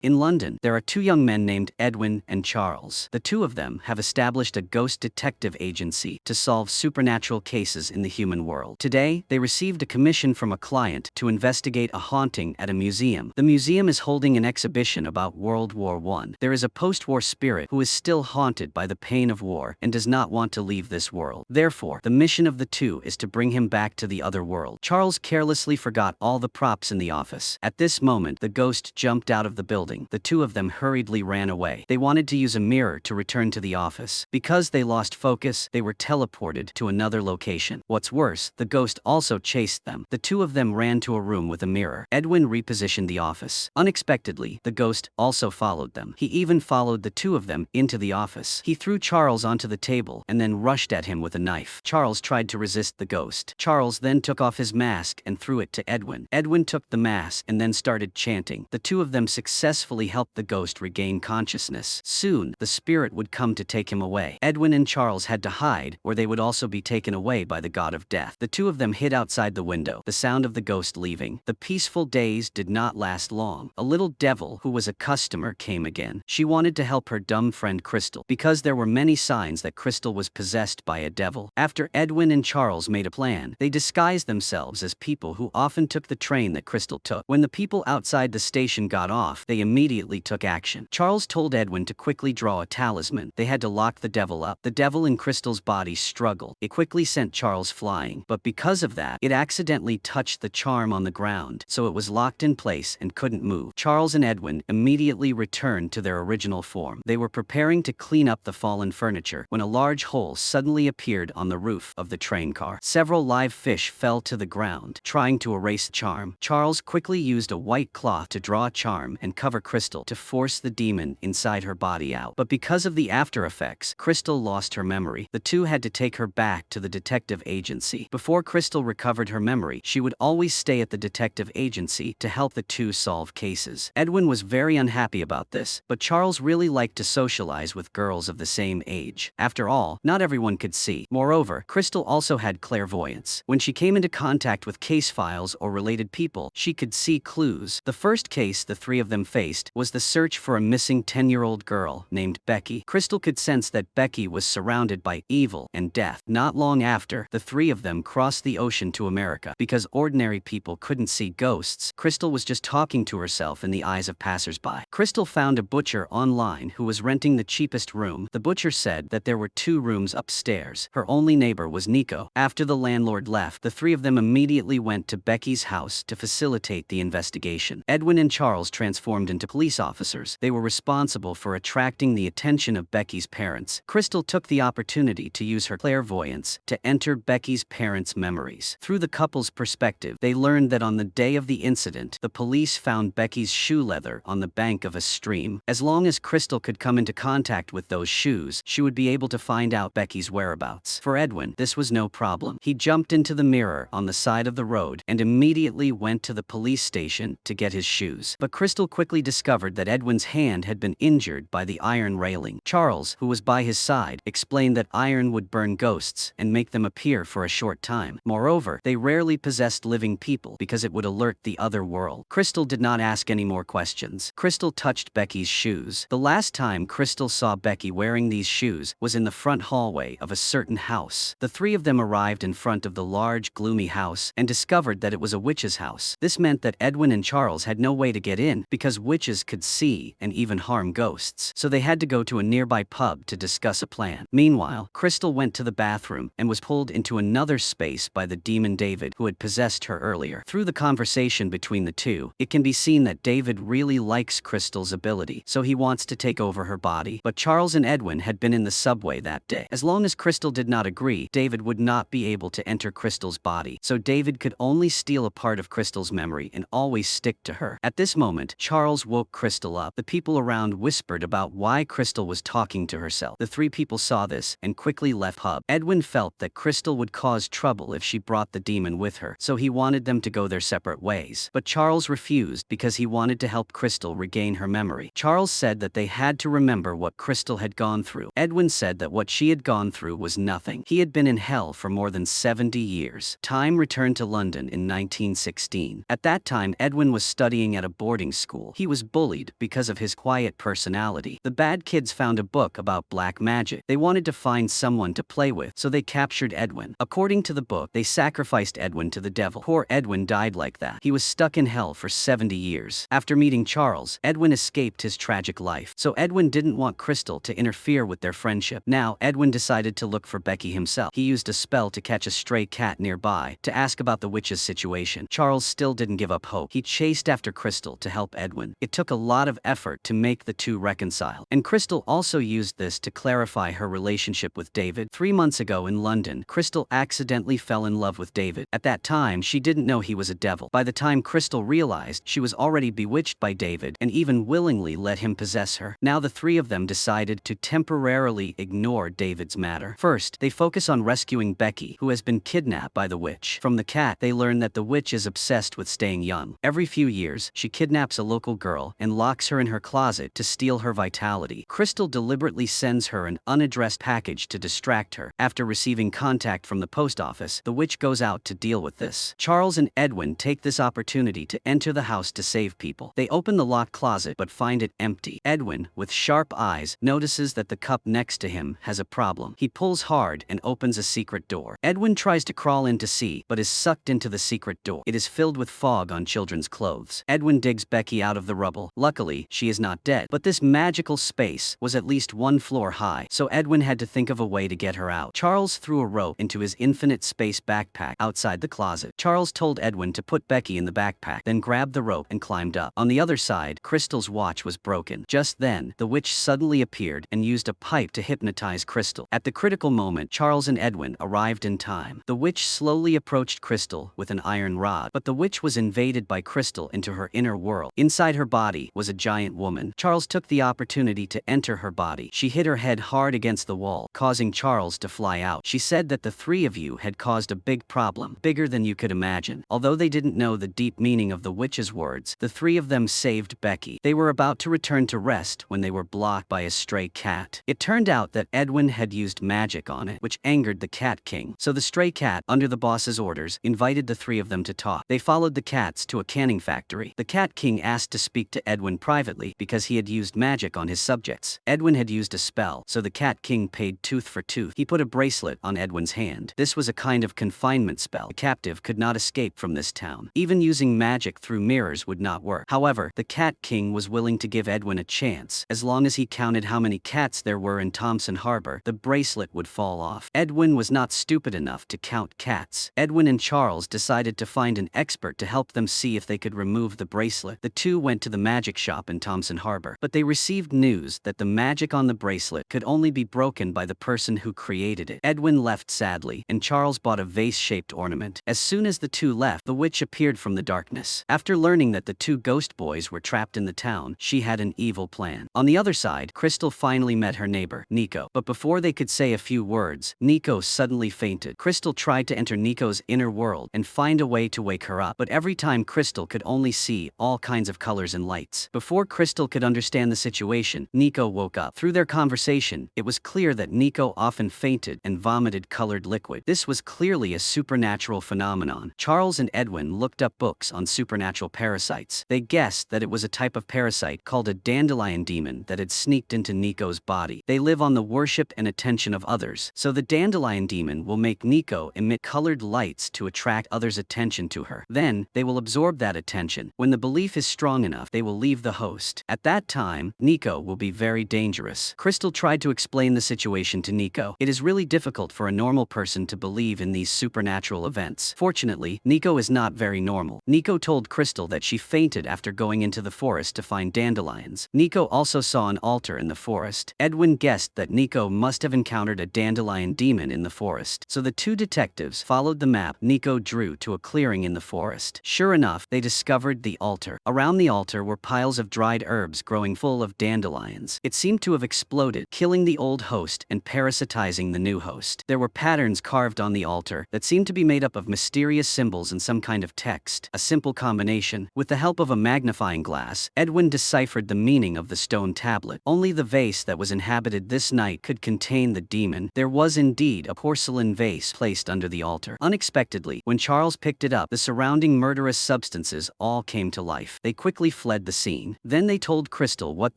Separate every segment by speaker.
Speaker 1: In London, there are two young men named Edwin and Charles. The two of them have established a ghost detective agency to solve supernatural cases in the human world. Today, they received a commission from a client to investigate a haunting at a museum. The museum is holding an exhibition about World War I. There is a post-war spirit who is still haunted by the pain of war and does not want to leave this world. Therefore, the mission of the two is to bring him back to the other world. Charles carelessly forgot all the props in the office. At this moment, the ghost jumped out of the building. The two of them hurriedly ran away. They wanted to use a mirror to return to the office. Because they lost focus, they were teleported to another location. What's worse, the ghost also chased them. The two of them ran to a room with a mirror. Edwin repositioned the office. Unexpectedly, the ghost also followed them. He even followed the two of them into the office. He threw Charles onto the table and then rushed at him with a knife. Charles tried to resist the ghost. Charles then took off his mask and threw it to Edwin. Edwin took the mask and then started chanting. The two of them successfully helped the ghost regain consciousness. Soon, the spirit would come to take him away. Edwin and Charles had to hide, or they would also be taken away by the god of death. The two of them hid outside the window, the sound of the ghost leaving. The peaceful days did not last long. A little devil who was a customer came again. She wanted to help her dumb friend Crystal, because there were many signs that Crystal was possessed by a devil. After Edwin and Charles made a plan, they disguised themselves as people who often took the train that Crystal took. When the people outside the station got off, they immediately took action. Charles told Edwin to quickly draw a talisman. They had to lock the devil up. The devil in Crystal's body struggled. It quickly sent Charles flying, but because of that, it accidentally touched the charm on the ground, so it was locked in place and couldn't move. Charles and Edwin immediately returned to their original form. They were preparing to clean up the fallen furniture when a large hole suddenly appeared on the roof of the train car. Several live fish fell to the ground, trying to erase the charm. Charles quickly used a white cloth to draw a charm and cover Crystal to force the demon inside her body out. But because of the after effects, Crystal lost her memory. The two had to take her back to the detective agency. Before Crystal recovered her memory, she would always stay at the detective agency to help the two solve cases. Edwin was very unhappy about this, but Charles really liked to socialize with girls of the same age. After all, not everyone could see. Moreover, Crystal also had clairvoyance. When she came into contact with case files or related people, she could see clues. The first case the three of them faced was the search for a missing 10-year-old girl named Becky. Crystal could sense that Becky was surrounded by evil and death. Not long after, the three of them crossed the ocean to America. Because ordinary people couldn't see ghosts, Crystal was just talking to herself in the eyes of passersby. Crystal found a butcher online who was renting the cheapest room. The butcher said that there were 2 rooms upstairs. Her only neighbor was Nico. After the landlord left, the three of them immediately went to Becky's house to facilitate the investigation. Edwin and Charles transformed into police officers. They were responsible for attracting the attention of Becky's parents. Crystal took the opportunity to use her clairvoyance to enter Becky's parents' memories. Through the couple's perspective, they learned that on the day of the incident, the police found Becky's shoe leather on the bank of a stream. As long as Crystal could come into contact with those shoes, she would be able to find out Becky's whereabouts. For Edwin, this was no problem. He jumped into the mirror on the side of the road and immediately went to the police station to get his shoes. But Crystal quickly discovered that Edwin's hand had been injured by the iron railing. Charles, who was by his side, explained that iron would burn ghosts and make them appear for a short time. Moreover, they rarely possessed living people because it would alert the other world. Crystal did not ask any more questions. Crystal touched Becky's shoes. The last time Crystal saw Becky wearing these shoes was in the front hallway of a certain house. The three of them arrived in front of the large, gloomy house and discovered that it was a witch's house. This meant that Edwin and Charles had no way to get in because witches could see and even harm ghosts, so they had to go to a nearby pub to discuss a plan. Meanwhile, Crystal went to the bathroom and was pulled into another space by the demon David, who had possessed her earlier. Through the conversation between the two, it can be seen that David really likes Crystal's ability, so he wants to take over her body. But Charles and Edwin had been in the subway that day. As long as Crystal did not agree, David would not be able to enter Crystal's body, so David could only steal a part of Crystal's memory and always stick to her. At this moment, Charles woke Crystal up. The people around whispered about why Crystal was talking to herself. The three people saw this and quickly left the pub. Edwin felt that Crystal would cause trouble if she brought the demon with her, so he wanted them to go their separate ways. But Charles refused because he wanted to help Crystal regain her memory. Charles said that they had to remember what Crystal had gone through. Edwin said that what she had gone through was nothing. He had been in hell for more than 70 years. Time returned to London in 1916. At that time, Edwin was studying at a boarding school. He was bullied because of his quiet personality. The bad kids found a book about black magic. They wanted to find someone to play with, so they captured Edwin. According to the book, they sacrificed Edwin to the devil. Poor Edwin died like that. He was stuck in hell for 70 years. After meeting Charles, Edwin escaped his tragic life. So Edwin didn't want Crystal to interfere with their friendship. Now, Edwin decided to look for Becky himself. He used a spell to catch a stray cat nearby to ask about the witch's situation. Charles still didn't give up hope. He chased after Crystal to help Edwin. It took a lot of effort to make the two reconcile. And Crystal also used this to clarify her relationship with David. 3 months ago in London, Crystal accidentally fell in love with David. At that time, she didn't know he was a devil. By the time Crystal realized, she was already bewitched by David and even willingly let him possess her. Now the three of them decided to temporarily ignore David's matter. First, they focus on rescuing Becky, who has been kidnapped by the witch. From the cat, they learn that the witch is obsessed with staying young. Every few years, she kidnaps a local girl and locks her in her closet to steal her vitality. Crystal deliberately sends her an unaddressed package to distract her. After receiving contact from the post office, the witch goes out to deal with this. Charles and Edwin take this opportunity to enter the house to save people. They open the locked closet but find it empty. Edwin, with sharp eyes, notices that the cup next to him has a problem. He pulls hard and opens a secret door. Edwin tries to crawl in to see, but is sucked into the secret door. It is filled with fog on children's clothes. Edwin digs Becky out of the rubble. Luckily, she is not dead, but this magical space was at least 1 floor high, so Edwin had to think of a way to get her out. Charles threw a rope into his infinite space backpack outside the closet. Charles told Edwin to put Becky in the backpack, then grabbed the rope and climbed up. On the other side, Crystal's watch was broken. Just then, the witch suddenly appeared and used a pipe to hypnotize Crystal. At the critical moment, Charles and Edwin arrived in time. The witch slowly approached Crystal with an iron rod, but the witch was invaded by Crystal into her inner world. Inside her body was a giant woman. Charles took the opportunity to enter her body. She hit her head hard against the wall, causing Charles to fly out. She said that the three of you had caused a big problem, bigger than you could imagine. Although they didn't know the deep meaning of the witch's words, the three of them saved Becky. They were about to return to rest when they were blocked by a stray cat. It turned out that Edwin had used magic on it, which angered the Cat King. So the stray cat, under the boss's orders, invited the three of them to talk. They followed the cats to a canning factory. The Cat King asked to speak to Edwin privately because he had used magic on his subjects. Edwin had used a spell, so the Cat King paid tooth for tooth. He put a bracelet on Edwin's hand. This was a kind of confinement spell. The captive could not escape from this town. Even using magic through mirrors would not work. However, the Cat King was willing to give Edwin a chance. As long as he counted how many cats there were in Thompson Harbor, the bracelet would fall off. Edwin was not stupid enough to count cats. Edwin and Charles decided to find an expert to help them see if they could remove the bracelet. The two went to the magic shop in Thompson Harbor, but they received news that the magic on the bracelet could only be broken by the person who created it. Edwin left sadly, and Charles bought a vase-shaped ornament. As soon as the two left, the witch appeared from the darkness. After learning that the two ghost boys were trapped in the town, she had an evil plan. On the other side, Crystal finally met her neighbor, Nico. But before they could say a few words, Nico suddenly fainted. Crystal tried to enter Nico's inner world and find a way to wake her up, but every time Crystal could only see all kinds of colors and lights. Before Crystal could understand the situation, Nico woke up. Through their conversation, it was clear that Nico often fainted and vomited colored liquid. This was clearly a supernatural phenomenon. Charles and Edwin looked up books on supernatural parasites. They guessed that it was a type of parasite called a dandelion demon that had sneaked into Nico's body. They live on the worship and attention of others, so the dandelion demon will make Nico emit colored lights to attract others' attention to her. Then, they will absorb that attention. When the belief is strong enough, they will leave the host. At that time, Nico will be very dangerous. Crystal tried to explain the situation to Nico. It is really difficult for a normal person to believe in these supernatural events. Fortunately, Nico is not very normal. Nico told Crystal that she fainted after going into the forest to find dandelions. Nico also saw an altar in the forest. Edwin guessed that Nico must have encountered a dandelion demon in the forest. So the two detectives followed the map Nico drew to a clearing in the forest. Sure enough, they discovered the altar. Around the altar were piles of dried herbs growing full of dandelions. It seemed to have exploded, killing the old host and parasitizing the new host. There were patterns carved on the altar that seemed to be made up of mysterious symbols and some kind of text. A simple combination. With the help of a magnifying glass, Edwin deciphered the meaning of the stone tablet. Only the vase that was inhabited this night could contain the demon. There was indeed a porcelain vase placed under the altar. Unexpectedly, when Charles picked it up, the surrounding murderous substances all came to life. They quickly fled the scene. Then they told Crystal what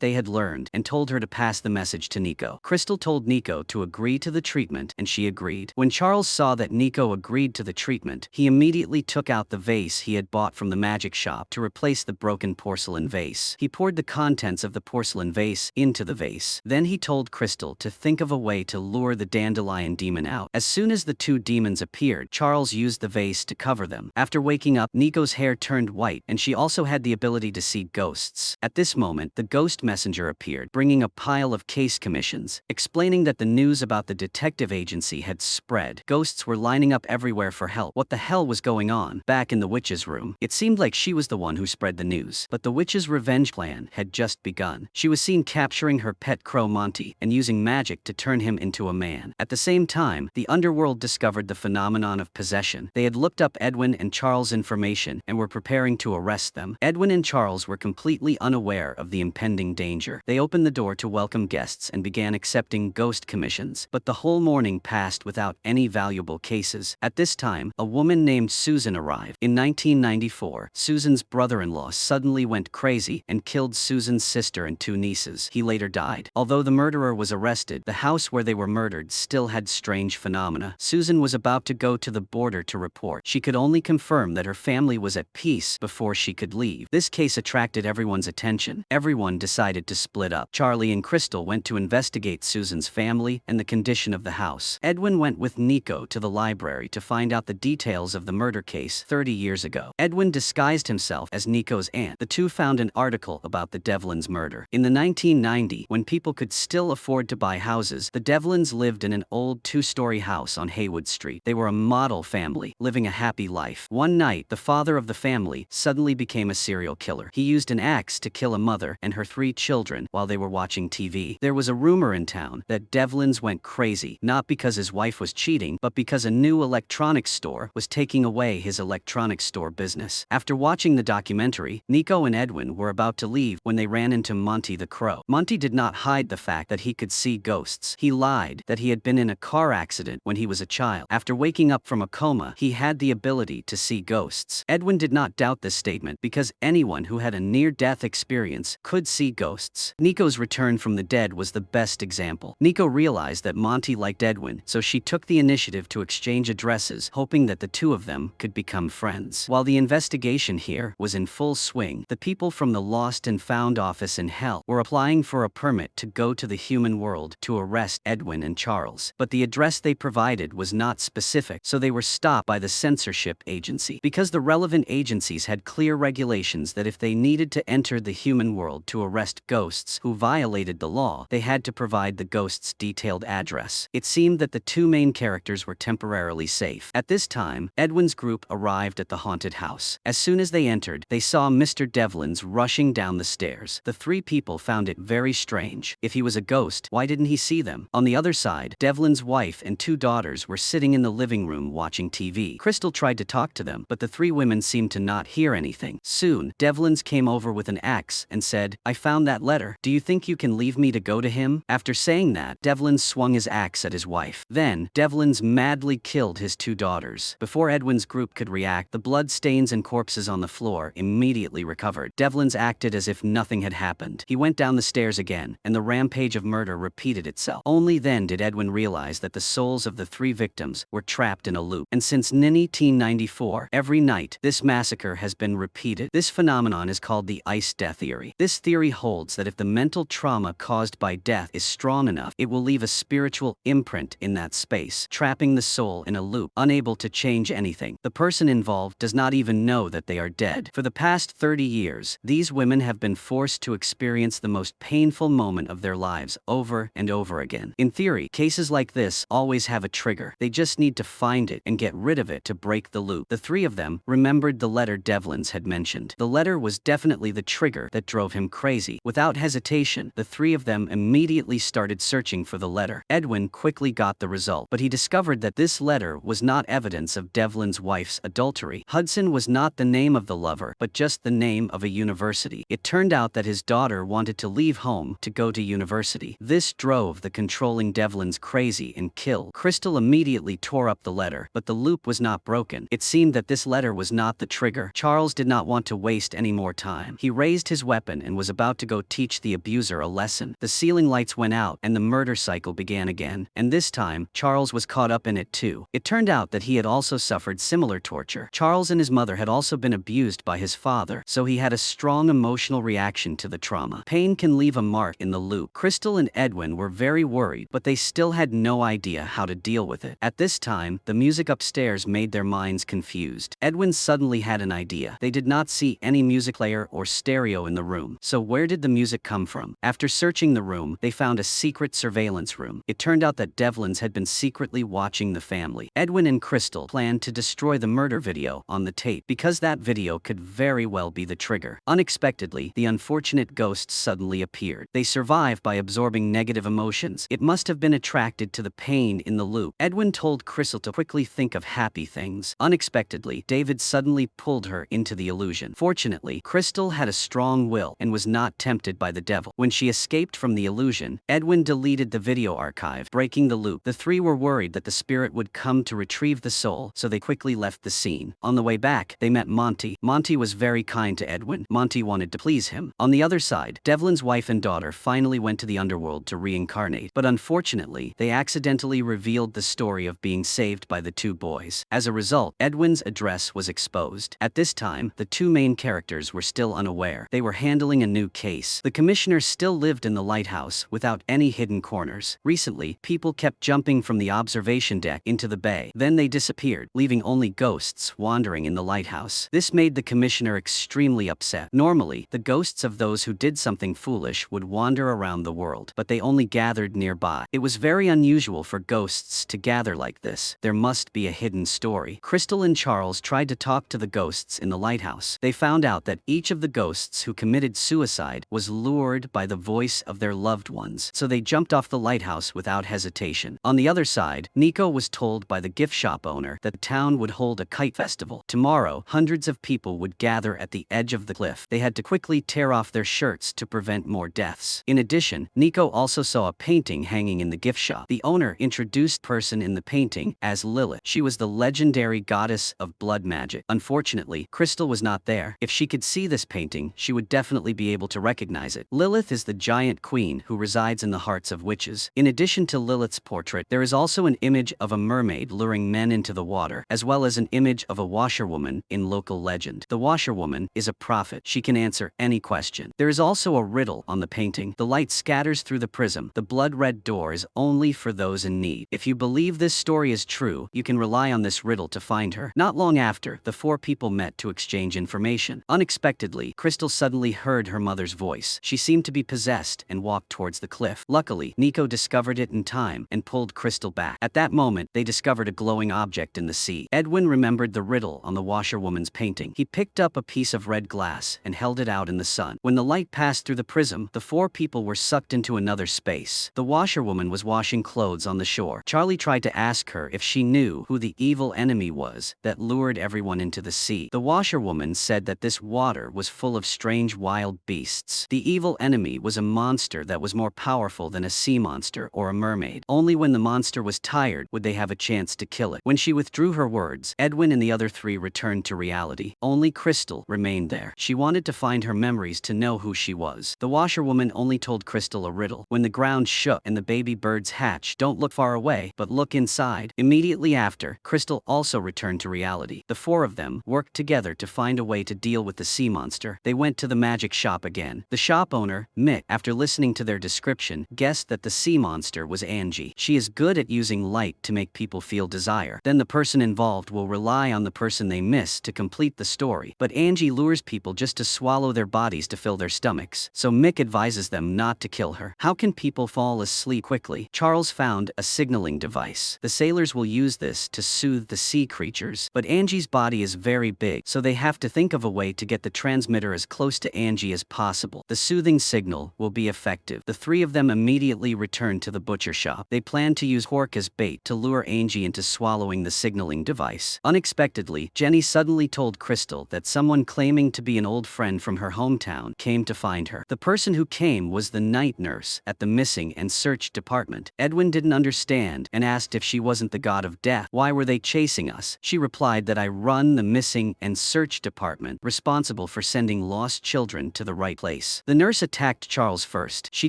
Speaker 1: they had learned and told her to pass the message to Nico. Crystal told Nico to agree to the treatment, and she agreed. When Charles saw that Nico agreed to the treatment, he immediately took out the vase he had bought from the magic shop to replace the broken porcelain vase. He poured the contents of the porcelain vase into the vase. Then he told Crystal to think of a way to lure the dandelion demon out. As soon as the two demons appeared, Charles used the vase to cover them. After waking up, Nico's hair turned white, and she also had the ability to see ghosts. At this moment, the ghost messenger appeared, bringing a pile of case commissions, explaining that the news about the detective agency had spread. Ghosts were lining up everywhere for help. What the hell was going on? Back in the witch's room, it seemed like she was the one who spread the news. But the witch's revenge plan had just begun. She was seen capturing her pet crow Monty and using magic to turn him into a man. At the same time, the underworld discovered the phenomenon of possession. They had looked up Edwin and Charles' information and were preparing to arrest them. Edwin and Charles were completely unaware of the impending danger. They opened the door to welcome guests and began accepting ghost commissions, but the whole morning passed without any valuable cases. At this time, a woman named Susan arrived. In 1994, Susan's brother-in-law suddenly went crazy and killed Susan's sister and two nieces. He later died. Although the murderer was arrested, the house where they were murdered still had strange phenomena. Susan was about to go to the border to report. She could only confirm that her family was at peace before she could leave. This case attracted everyone's attention. Everyone decided to split up. Charlie and Crystal went to investigate Susan's family and the condition of the house. Edwin went with Nico to the library to find out the details of the murder case 30 years ago. Edwin disguised himself as Nico's aunt. The two found an article about the Devlins' murder. In the 1990s, when people could still afford to buy houses, the Devlins lived in an old two-story house on Haywood Street. They were a model family, living a happy life. One night, the father of the family suddenly became a serial killer. He used an axe to kill a mother and her 3 children while they were watching TV. There was a rumor in town that Devlins went crazy, not because his wife was cheating, but because a new electronics store was taking away his electronics store business. After watching the documentary, Nico and Edwin were about to leave when they ran into Monty the Crow. Monty did not hide the fact that he could see ghosts. He lied that he had been in a car accident when he was a child. After waking up from a coma, he had the ability to see ghosts. Edwin did not doubt this statement because anyone who had a near-death experience could see ghosts. Nico's return from the dead was the best example. Nico realized that Monty liked Edwin, so she took the initiative to exchange addresses, hoping that the two of them could become friends. While the investigation here was in full swing, the people from the Lost and Found office in Hell were applying for a permit to go to the human world to arrest Edwin and Charles. But the address they provided was not specific, so they were stopped by the censorship agency. Because the relevant agencies had clear regulations that if they needed to enter the human world to arrest ghosts who violated the law, they had to provide the ghost's detailed address. It seemed that the two main characters were temporarily safe. At this time, Edwin's group arrived at the haunted house. As soon as they entered, they saw Mr. Devlins rushing down the stairs. The 3 people found it very strange. If he was a ghost, why didn't he see them? On the other side, Devlin's wife and 2 daughters were sitting in the living room watching TV. Crystal tried to talk to them, but the 3 women seemed to not hear anything. Soon, Devlins came over with an axe and said, "I found that letter. Do you think you can leave me to go to him?" After saying that, Devlins swung his axe at his wife. Then, Devlins madly killed his 2 daughters. Before Edwin's group could react, the blood stains and corpses on the floor immediately recovered. Devlins acted as if nothing had happened. He went down the stairs again, and the rampage of murder repeated itself. Only then did Edwin realize that the souls of the 3 victims were trapped in a loop. And since 1994, every night, this massacre has been repeated. This phenomenon is called the ice death theory. This theory holds that if the mental trauma caused by death is strong enough, it will leave a spiritual imprint in that space, trapping the soul in a loop, unable to change anything. The person involved does not even know that they are dead. For the past 30 years, these women have been forced to experience the most painful moment of their lives over and over again. In theory, cases like this always have a trigger. They just need to find it and get rid of it to break the loop. The 3 of them remembered the letter Devlins had mentioned. The letter was definitely the trigger that drove him crazy. Without hesitation, the 3 of them immediately started searching for the letter. Edwin quickly got the result, but he discovered that this letter was not evidence of Devlin's wife's adultery. Hudson was not the name of the lover, but just the name of a university. It turned out that his daughter wanted to leave home to go to university. This drove the controlling Devlins crazy and killed. Crystal immediately tore up the letter, but the loop was not broken. It seemed that this letter was not the trigger. Charles did not want to waste any more time. He raised his weapon and was about to go teach the abuser a lesson. The ceiling lights went out and the murder cycle began again, and this time, Charles was caught up in it too. It turned out that he had also suffered similar torture. Charles and his mother had also been abused by his father, so he had a strong emotional reaction to the trauma. Pain can leave a mark in the loop. Crystal and Edwin were very worried, but they still had no idea how to deal with it. At this time, the music upstairs made their minds confused. Edwin suddenly had an idea. They did not see any music player or stereo in the room, so where did the music come from? After searching the room, they found a secret surveillance room. It turned out that Devlins had been secretly watching the family. Edwin and Crystal planned to destroy the murder video on the tape because that video could very well be the trigger. Unexpectedly, the unfortunate ghosts suddenly appeared. They survive by absorbing negative emotions. It must have been attracted to the pain in the loop. Edwin told Crystal to quickly think of happy things. Unexpectedly, David suddenly pulled her into the illusion. Fortunately, Crystal had a strong will and was not tempted by the devil. When she escaped from the illusion, Edwin deleted the video archive, breaking the loop. The three were worried that the spirit would come to retrieve the soul, so they quickly left the scene. On the way back, they met Monty. Monty was very kind to Edwin. Monty wanted to please him. On the other side, Devlin's wife and daughter finally went to the underworld to reincarnate, but unfortunately, they accidentally revealed the story of being saved by the two boys. As a result, Edwin's address was exposed. At this time, the two main characters were still unaware. They were handling a new case. The commissioner still lived in the lighthouse without any hidden corners. Recently, people kept jumping from the observation deck into the bay. Then they disappeared, leaving only ghosts wandering in the lighthouse. This made the commissioner extremely upset. Normally, the ghosts of those who did something foolish would wander around the world, but they only gathered nearby. It was very unusual for ghosts to gather like this. There must be a hidden story. Crystal and Charles tried to talk to the ghosts in the lighthouse. They found out that each of the ghosts who committed suicide was lured by the voice of their loved ones, so they jumped off the lighthouse without hesitation. On the other side, Nico was told by the gift shop owner that the town would hold a kite festival. Tomorrow, hundreds of people would gather at the edge of the cliff. They had to quickly tear off their shirts to prevent more deaths. In addition, Nico also saw a painting hanging in the gift shop. The owner introduced the person in the painting as Lilith. She was the legendary goddess of blood magic. Unfortunately, Crystal was not there. If she could see this painting, she would definitely be able to recognize it. Lilith is the giant queen who resides in the hearts of witches. In addition to Lilith's portrait, there is also an image of a mermaid luring men into the water, as well as an image of a washerwoman in local legend. The washerwoman is a prophet. She can answer any question. There is also a riddle on the painting. The light scatters through the prism. The blood-red door is only for those in need. If you believe this story is true, you can rely on this riddle to find her. Not long after, the four people met to exchange information. Unexpectedly, Crystal suddenly heard her mother's voice. She seemed to be possessed and walked towards the cliff. Luckily, Nico discovered it in time and pulled Crystal back. At that moment, they discovered a glowing object in the sea. Edwin remembered the riddle on the washerwoman's painting. He picked up a piece of red glass and held it out in the sun. When the light passed through the prism, the four people were sucked into another space. The washerwoman was washing clothes on the shore. Charlie tried to ask her if she knew who the evil enemy was that lured everyone into the sea. The washerwoman said that this water was full of strange wild beasts. The evil enemy was a monster that was more powerful than a sea monster or a mermaid. Only when the monster was tired would they have a chance to kill it. When she withdrew her words, Edwin and the other three returned to reality. Only Crystal remained there. She wanted to find her memories to know who she was. The washerwoman only told Crystal a riddle. When the ground shook and the baby birds hatched, don't look far away, but look inside. Immediately after, Crystal also returned to reality. The four of them worked together to find a way to deal with the sea monster. They went to the magic shop again. The shop owner, Mick, after listening to their description, guessed that the sea monster was Angie. She is good at using light to make people feel desire. Then the person involved will rely on the person they miss to complete the story. But Angie lures people just to swallow their bodies to fill their stomachs, so Mick advises them not to kill her. How can people fall asleep quickly? Charles found a signaling device. The sailors will use this to soothe the sea creatures, but Angie's body is very big, so they have to think of a way to get the transmitter as close to Angie as possible. The soothing signal will be effective. The three of them immediately returned to the butcher shop. They planned to use Hork as bait to lure Angie into swallowing the signaling device. Unexpectedly, Jenny suddenly told Crystal that someone claiming to be an old friend from her hometown came to find her. The person who came was the night nurse at the missing and search department. Edwin didn't understand and asked if she wasn't the god of death. Why were they chasing us? She replied that I run the missing and search department, responsible responsible for sending lost children to the right place. The nurse attacked Charles first. She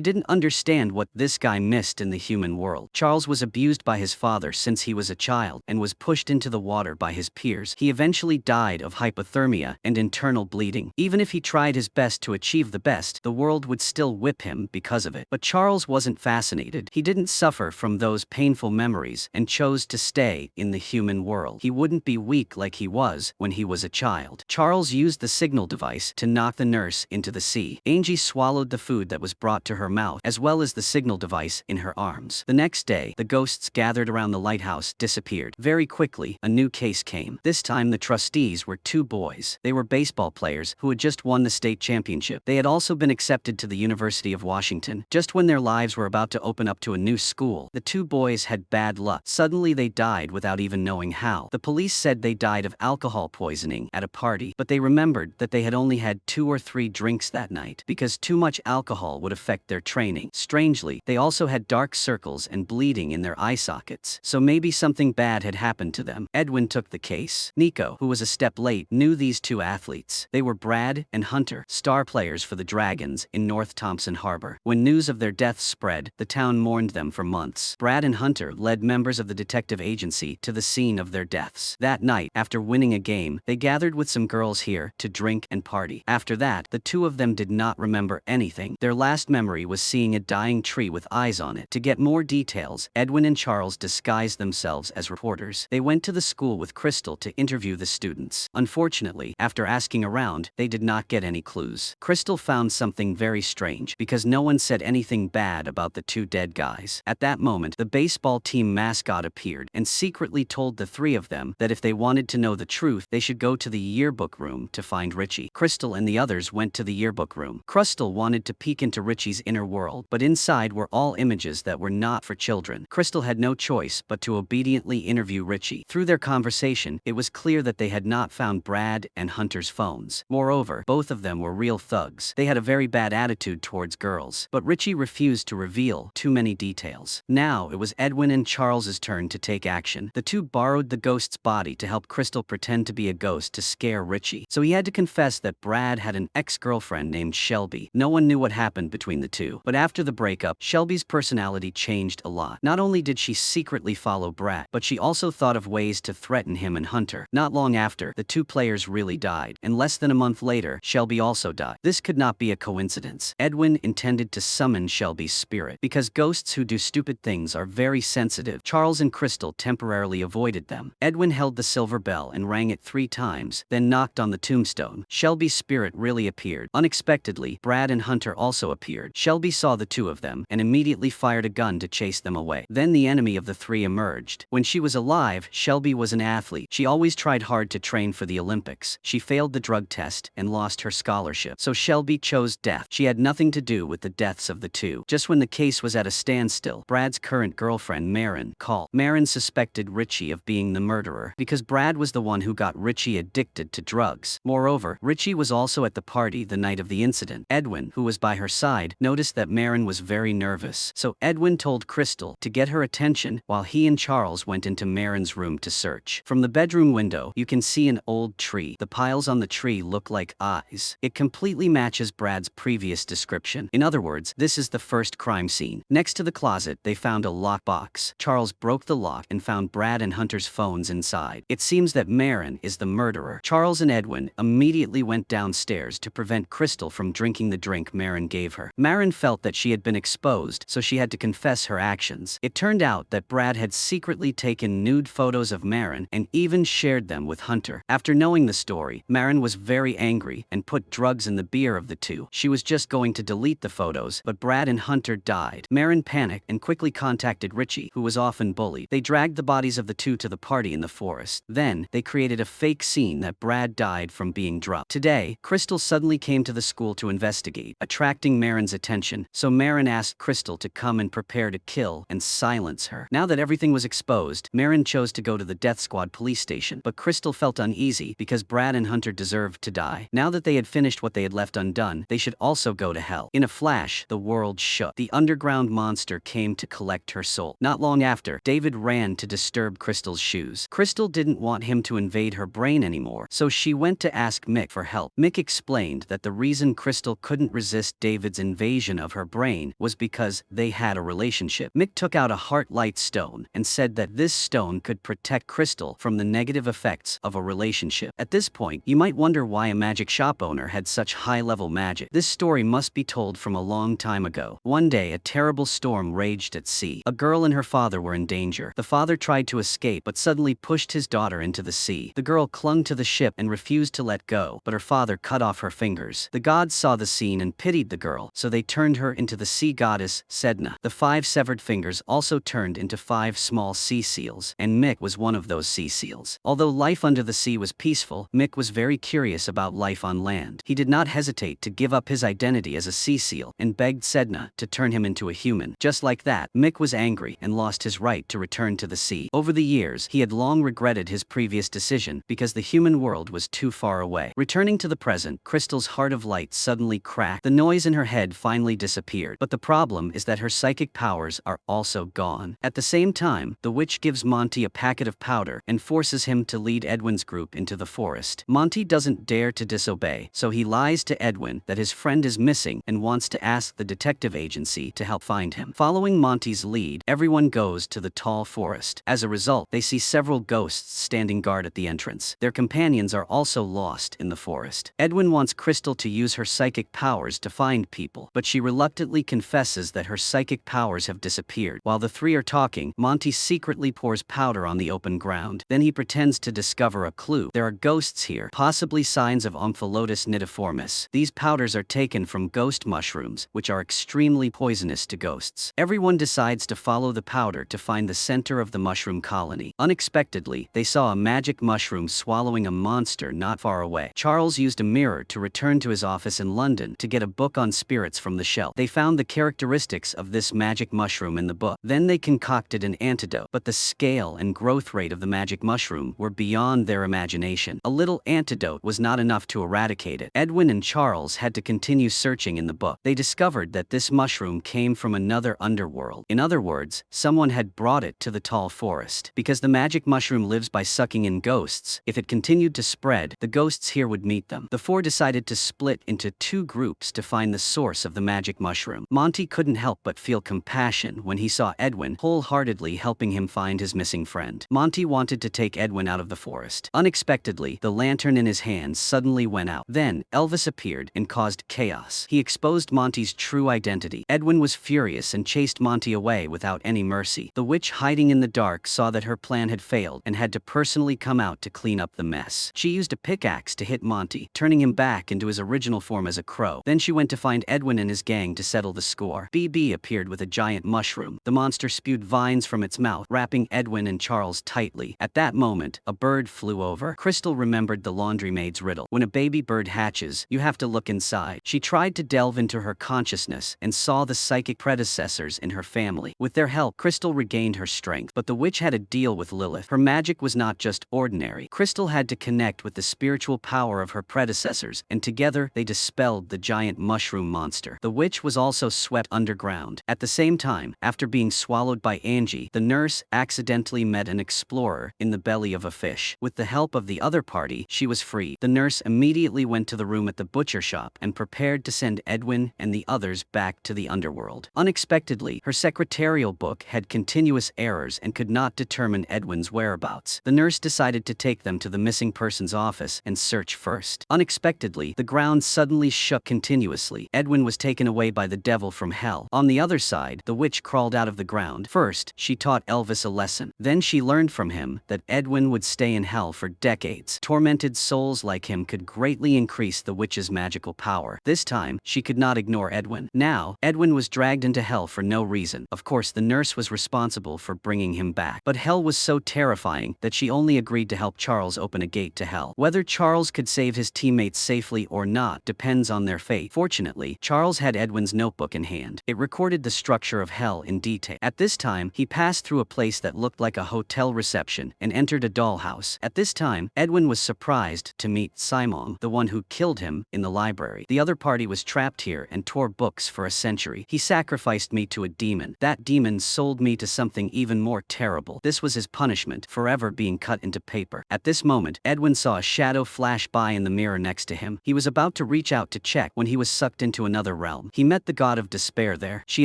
Speaker 1: didn't understand what this guy missed in the human world. Charles was abused by his father since he was a child and was pushed into the water by his peers. He eventually died of hypothermia and internal bleeding. Even if he tried his best to achieve the best, the world would still whip him because of it. But Charles wasn't fascinated. He didn't suffer from those painful memories and chose to stay in the human world. He wouldn't be weak like he was when he was a child. Charles used the signal device to knock the nurse into the sea. Angie swallowed the food that was brought to her mouth, as well as the signal device in her arms. The next day, the ghosts gathered around the lighthouse disappeared. Very quickly, a new case came. This time, the trustees were two boys. They were baseball players who had just won the state championship. They had also been accepted to the University of Washington. Just when their lives were about to open up to a new school, the two boys had bad luck. Suddenly, they died without even knowing how. The police said they died of alcohol poisoning at a party, but they remembered that they had only had 2 or 3 drinks that night because too much alcohol would affect their training. Strangely, they also had dark circles and bleeding in their eye sockets, so maybe something bad had happened to them. Edwin took the case. Nico, who was a step late, knew these two athletes. They were Brad and Hunter, star players for the Dragons in North Thompson Harbor. When news of their deaths spread, the town mourned them for months. Brad and Hunter led members of the detective agency to the scene of their deaths. That night, after winning a game, they gathered with some girls here to drink and party. After that, the two of them did not remember anything. Their last memory was seeing a dying tree with eyes on it. To get more details, Edwin and Charles disguised themselves as reporters. They went to the school with Crystal to interview the students. Unfortunately, after asking around, they did not get any clues. Crystal found something very strange because no one said anything bad about the two dead guys. At that moment, the baseball team mascot appeared and secretly told the three of them that if they wanted to know the truth, they should go to the yearbook room to find Richie. Crystal and the others went to the yearbook room. Crystal wanted to peek into Richie's inner world, but inside were all images that were not for children. Crystal had no choice but to obediently interview Richie. Through their conversation, it was clear that they had not found Brad and Hunter's phones. Moreover, both of them were real thugs. They had a very bad attitude towards girls, but Richie refused to reveal too many details. Now it was Edwin and Charles's turn to take action. The two borrowed the ghost's body to help Crystal pretend to be a ghost to scare Richie. So he had to confess that Brad had an ex-girlfriend named Shelby. No one knew what happened between the two, but after the breakup, Shelby's personality changed a lot. Not only did she secretly follow Brad, but she also thought of ways to threaten him and Hunter. Not long after, the two players really died, and less than a month later, Shelby also died. This could not be a coincidence. Edwin intended to summon Shelby's spirit. Because ghosts who do stupid things are very sensitive, Charles and Crystal temporarily avoided them. Edwin held the silver bell and rang it 3 times, then knocked on the tombstone. Shelby's spirit really appeared. Unexpectedly, Brad and Hunter also appeared. Shelby saw the two of them and immediately fired a gun to chase them away. Then the enemy of the three emerged. When she was alive, Shelby was an athlete. She always tried hard to train for the Olympics. She failed the drug test and lost her scholarship. So Shelby chose death. She had nothing to do with the deaths of the two. Just when the case was at a standstill, Brad's current girlfriend, Maren, called. Maren suspected Richie of being the murderer because Brad was the one who got Richie addicted to drugs. Moreover, Richie was also at the party the night of the incident. Edwin, who was by her side, noticed that Maren was very nervous. So Edwin told Crystal to get her attention while he and Charles went into Maren's room to search. From the bedroom window, you can see an old tree. The piles on the tree look like eyes. It completely matches Brad's previous description. In other words, this is the first crime scene. Next to the closet, they found a lockbox. Charles broke the lock and found Brad and Hunter's phones inside. It seems that Maren is the murderer. Charles and Edwin immediately went downstairs to prevent Crystal from drinking the drink Maren gave her. Maren felt that she had been exposed, so she had to confess her actions. It turned out that Brad had secretly taken nude photos of Maren and even shared them with Hunter. After knowing the story, Maren was very angry and put drugs in the beer of the two. She was just going to delete the photos, but Brad and Hunter died. Maren panicked and quickly contacted Richie, who was often bullied. They dragged the bodies of the two to the party in the forest. Then, they created a fake scene that Brad died from being drugged. Today, Crystal suddenly came to the school to investigate, attracting Maren's attention, so Maren asked Crystal to come and prepare to kill and silence her. Now that everything was exposed, Maren chose to go to the Death Squad police station, but Crystal felt uneasy because Brad and Hunter deserved to die. Now that they had finished what they had left undone, they should also go to hell. In a flash, the world shook. The underground monster came to collect her soul. Not long after, David ran to disturb Crystal's shoes. Crystal didn't want him to invade her brain anymore, so she went to ask Mick for help. Mick explained that the reason Crystal couldn't resist David's invasion of her brain was because they had a relationship. Mick took out a heart-light stone and said that this stone could protect Crystal from the negative effects of a relationship. At this point, you might wonder why a magic shop owner had such high-level magic. This story must be told from a long time ago. One day, a terrible storm raged at sea. A girl and her father were in danger. The father tried to escape but suddenly pushed his daughter into the sea. The girl clung to the ship and refused to let go, but her father cut off her fingers. The gods saw the scene and pitied the girl, so they turned her into the sea goddess, Sedna. The 5 severed fingers also turned into 5 small sea seals, and Mick was one of those sea seals. Although life under the sea was peaceful, Mick was very curious about life on land. He did not hesitate to give up his identity as a sea seal and begged Sedna to turn him into a human. Just like that, Mick was angry and lost his right to return to the sea. Over the years, he had long regretted his previous decision because the human world was too far away. Returning to the present, Crystal's heart of light suddenly cracked. The noise in her head finally disappeared, but the problem is that her psychic powers are also gone. At the same time, the witch gives Monty a packet of powder and forces him to lead Edwin's group into the forest. Monty doesn't dare to disobey, so he lies to Edwin that his friend is missing and wants to ask the detective agency to help find him. Following Monty's lead, everyone goes to the tall forest. As a result, they see several ghosts standing guard at the entrance. Their companions are also lost in the forest. Edwin wants Crystal to use her psychic powers to find people, but she reluctantly confesses that her psychic powers have disappeared. While the three are talking, Monty secretly pours powder on the open ground. Then he pretends to discover a clue. There are ghosts here, possibly signs of Omphallotus nidiformis. These powders are taken from ghost mushrooms, which are extremely poisonous to ghosts. Everyone decides to follow the powder to find the center of the mushroom colony. Unexpectedly, they saw a magic mushroom swallowing a monster not far away. Charles used a mirror to return to his office in London to get a book on spirits from the shelf. They found the characteristics of this magic mushroom in the book. Then they concocted an antidote, but the scale and growth rate of the magic mushroom were beyond their imagination. A little antidote was not enough to eradicate it. Edwin and Charles had to continue searching in the book. They discovered that this mushroom came from another underworld. In other words, someone had brought it to the tall forest. Because the magic mushroom lives by sucking in ghosts, if it continued to spread, the ghosts here would meet them. The four decided to split into 2 groups to find the source of the magic mushroom. Monty couldn't help but feel compassion when he saw Edwin wholeheartedly helping him find his missing friend. Monty wanted to take Edwin out of the forest. Unexpectedly, the lantern in his hands suddenly went out. Then, Elvis appeared and caused chaos. He exposed Monty's true identity. Edwin was furious and chased Monty away without any mercy. The witch hiding in the dark saw that her plan had failed and had to personally come out to clean up the mess. She used a pickaxe to hit Monty, turning him back into his original form as a crow. Then she went to find Edwin and his gang to settle the score. BB appeared with a giant mushroom. The monster spewed vines from its mouth, wrapping Edwin and Charles tightly. At that moment, a bird flew over. Crystal remembered the laundry maid's riddle. When a baby bird hatches, you have to look inside. She tried to delve into her consciousness and saw the psychic predecessors in her family. With their help, Crystal regained her strength, but the witch had a deal with Lilith. Her magic was not just ordinary. Crystal had to connect with the spiritual power of her predecessors, and together they dispelled the giant mushroom monster. The witch was also swept underground. At the same time, after being swallowed by Angie, the nurse accidentally met an explorer in the belly of a fish. With the help of the other party, she was freed. The nurse immediately went to the room at the butcher shop and prepared to send Edwin and the others back to the underworld. Unexpectedly, her secretarial book had continuous errors and could not determine Edwin's whereabouts. The nurse decided to take them to the missing person's office and search first. Unexpectedly, the ground suddenly shook continuously. Edwin was taken away by the devil from hell. On the other side, the witch crawled out of the ground. First, she taught Elvis a lesson. Then she learned from him that Edwin would stay in hell for decades. Tormented souls like him could greatly increase the witch's magical power. This time, she could not ignore Edwin. Now, Edwin was dragged into hell for no reason. Of course, the nurse was responsible for bringing him back. But hell was so terrifying that she only agreed to help Charles open a gate to hell. Whether Charles could save his teammates safely or not depends on their fate. Fortunately, Charles had Edwin's notebook in hand. It recorded the structure of hell in detail. At this time, he passed through a place that looked like a hotel reception and entered a dollhouse. At this time, Edwin was surprised to meet Simon, the one who killed him, in the library. The other party was trapped here and tore books for a century. He sacrificed me to a demon. That demon sold me to something even more terrible. This was his punishment, forever being cut into paper. At this moment, Edwin saw a shadow flash flashed by in the mirror next to him. He was about to reach out to check when he was sucked into another realm. He met the god of despair there. She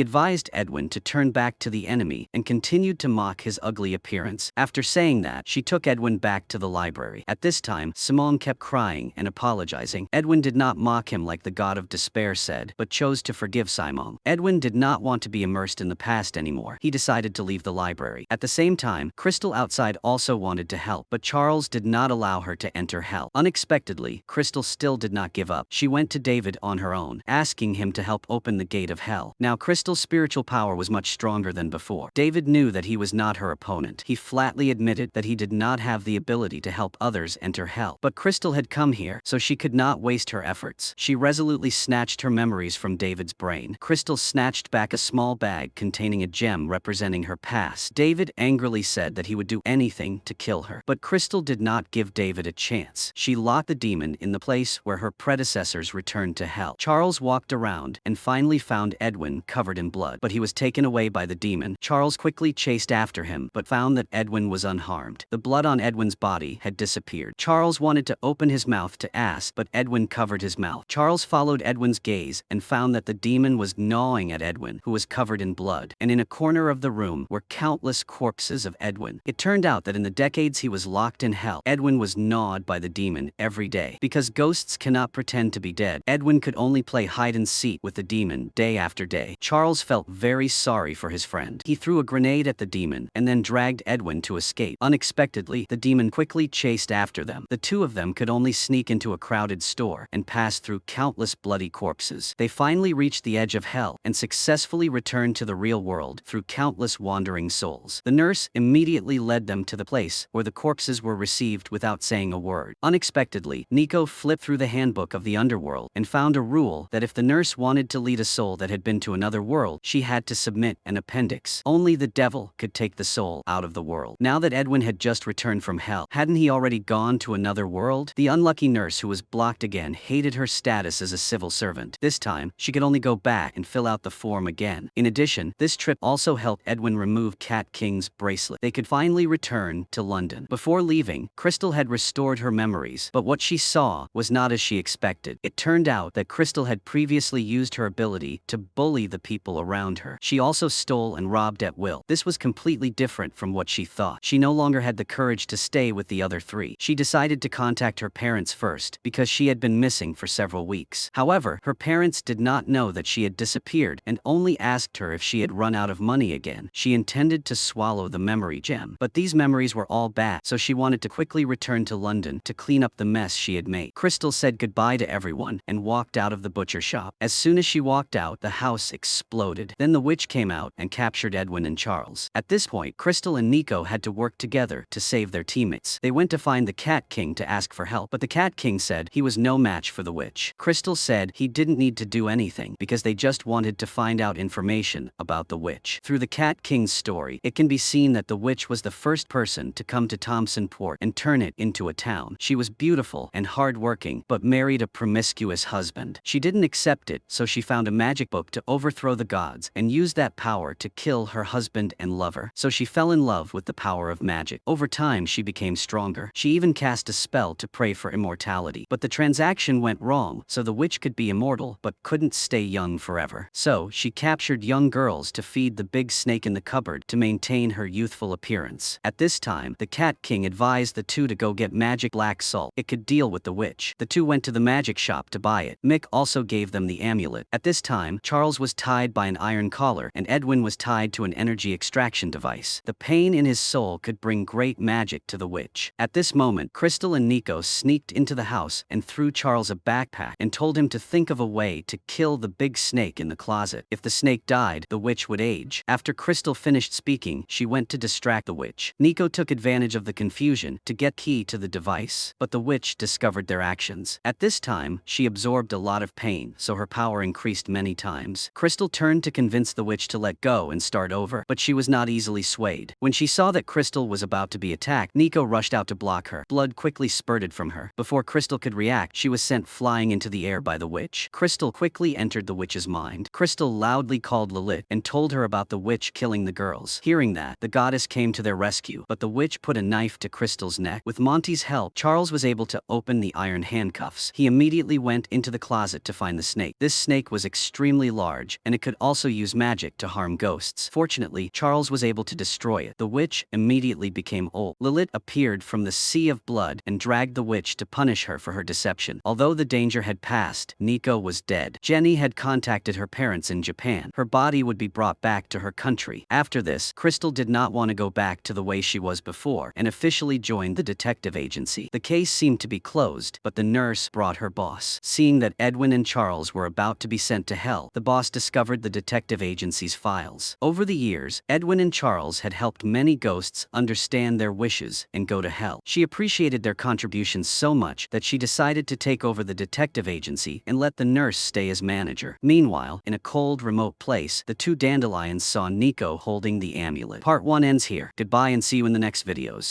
Speaker 1: advised Edwin to turn back to the enemy and continued to mock his ugly appearance. After saying that, she took Edwin back to the library. At this time, Simone kept crying and apologizing. Edwin did not mock him like the god of despair said, but chose to forgive Simone. Edwin did not want to be immersed in the past anymore. He decided to leave the library. At the same time, Crystal outside also wanted to help, but Charles did not allow her to enter hell. Unexpectedly, Crystal still did not give up. She went to David on her own, asking him to help open the gate of hell. Now Crystal's spiritual power was much stronger than before. David knew that he was not her opponent. He flatly admitted that he did not have the ability to help others enter hell. But Crystal had come here, so she could not waste her efforts. She resolutely snatched her memories from David's brain. Crystal snatched back a small bag containing a gem representing her past. David angrily said that he would do anything to kill her. But Crystal did not give David a chance. She locked the demon in the place where her predecessors returned to hell. Charles walked around and finally found Edwin covered in blood, but he was taken away by the demon. Charles quickly chased after him, but found that Edwin was unharmed. The blood on Edwin's body had disappeared. Charles wanted to open his mouth to ask, but Edwin covered his mouth. Charles followed Edwin's gaze and found that the demon was gnawing at Edwin, who was covered in blood, and in a corner of the room were countless corpses of Edwin. It turned out that in the decades he was locked in hell, Edwin was gnawed by the demon every day. Because ghosts cannot pretend to be dead, Edwin could only play hide and seek with the demon day after day. Charles felt very sorry for his friend. He threw a grenade at the demon and then dragged Edwin to escape. Unexpectedly, the demon quickly chased after them. The two of them could only sneak into a crowded store and pass through countless bloody corpses. They finally reached the edge of hell and successfully returned to the real world through countless wandering souls. The nurse immediately led them to the place where the corpses were received without saying a word. Unexpectedly, Nico flipped through the handbook of the underworld and found a rule that if the nurse wanted to lead a soul that had been to another world, she had to submit an appendix. Only the devil could take the soul out of the world. Now that Edwin had just returned from hell, hadn't he already gone to another world? The unlucky nurse who was blocked again hated her status as a civil servant. This time, she could only go back and fill out the form again. In addition, this trip also helped Edwin remove Cat King's bracelet. They could finally return to London. Before leaving, Crystal had restored her memories, but what she saw was not as she expected. It turned out that Crystal had previously used her ability to bully the people around her. She also stole and robbed at will. This was completely different from what she thought. She no longer had the courage to stay with the other three. She decided to contact her parents first because she had been missing for several weeks. However, her parents did not know that she had disappeared and only asked her if she had run out of money again. She intended to swallow the memory gem, but these memories were all bad, so she wanted to quickly return to London to clean up the mess she had made. Crystal said goodbye to everyone and walked out of the butcher shop. As soon as she walked out, the house exploded. Then the witch came out and captured Edwin and Charles. At this point, Crystal and Nico had to work together to save their teammates. They went to find the Cat King to ask for help, but the Cat King said he was no match for the witch. Crystal said he didn't need to do anything because they just wanted to find out information about the witch. Through the Cat King's story, it can be seen that the witch was the first person to come to Thompson Port and turn it into a town. She was beautiful and hardworking, but married a promiscuous husband. She didn't accept it, so she found a magic book to overthrow the gods and used that power to kill her husband and lover. So she fell in love with the power of magic. Over time, she became stronger. She even cast a spell to pray for immortality. But the transaction went wrong, so the witch could be immortal but couldn't stay young forever. So she captured young girls to feed the big snake in the cupboard to maintain her youthful appearance. At this time, the Cat King advised the two to go get magic black salt. It could deal with the witch. The two went to the magic shop to buy it. Mick also gave them the amulet. At this time, Charles was tied by an iron collar and Edwin was tied to an energy extraction device. The pain in his soul could bring great magic to the witch. At this moment, Crystal and Nico sneaked into the house and threw Charles a backpack and told him to think of a way to kill the big snake in the closet. If the snake died, the witch would age. After Crystal finished speaking, she went to distract the witch. Nico took advantage of the confusion to get key to the device, but the witch discovered their actions. At this time, she absorbed a lot of pain, so her power increased many times. Crystal turned to convince the witch to let go and start over, but she was not easily swayed. When she saw that Crystal was about to be attacked, Nico rushed out to block her. Blood quickly spurted from her. Before Crystal could react, she was sent flying into the air by the witch. Crystal quickly entered the witch's mind. Crystal loudly called Lilith and told her about the witch killing the girls. Hearing that, the goddess came to their rescue, but the witch put a knife to Crystal's neck. With Monty's help, Charles was able to open the iron handcuffs. He immediately went into the closet to find the snake. This snake was extremely large, and it could also use magic to harm ghosts. Fortunately, Charles was able to destroy it. The witch immediately became old. Lilith appeared from the sea of blood and dragged the witch to punish her for her deception. Although the danger had passed, Nico was dead. Jenny had contacted her parents in Japan. Her body would be brought back to her country. After this, Crystal did not want to go back to the way she was before and officially joined the detective agency. The case seemed to be closed, but the nurse brought her boss. Seeing that Edwin and Charles were about to be sent to hell, the boss discovered the detective agency's files. Over the years, Edwin and Charles had helped many ghosts understand their wishes and go to hell. She appreciated their contributions so much that she decided to take over the detective agency and let the nurse stay as manager. Meanwhile, in a cold, remote place, the two dandelions saw Nico holding the amulet. Part 1 ends here. Goodbye and see you in the next videos.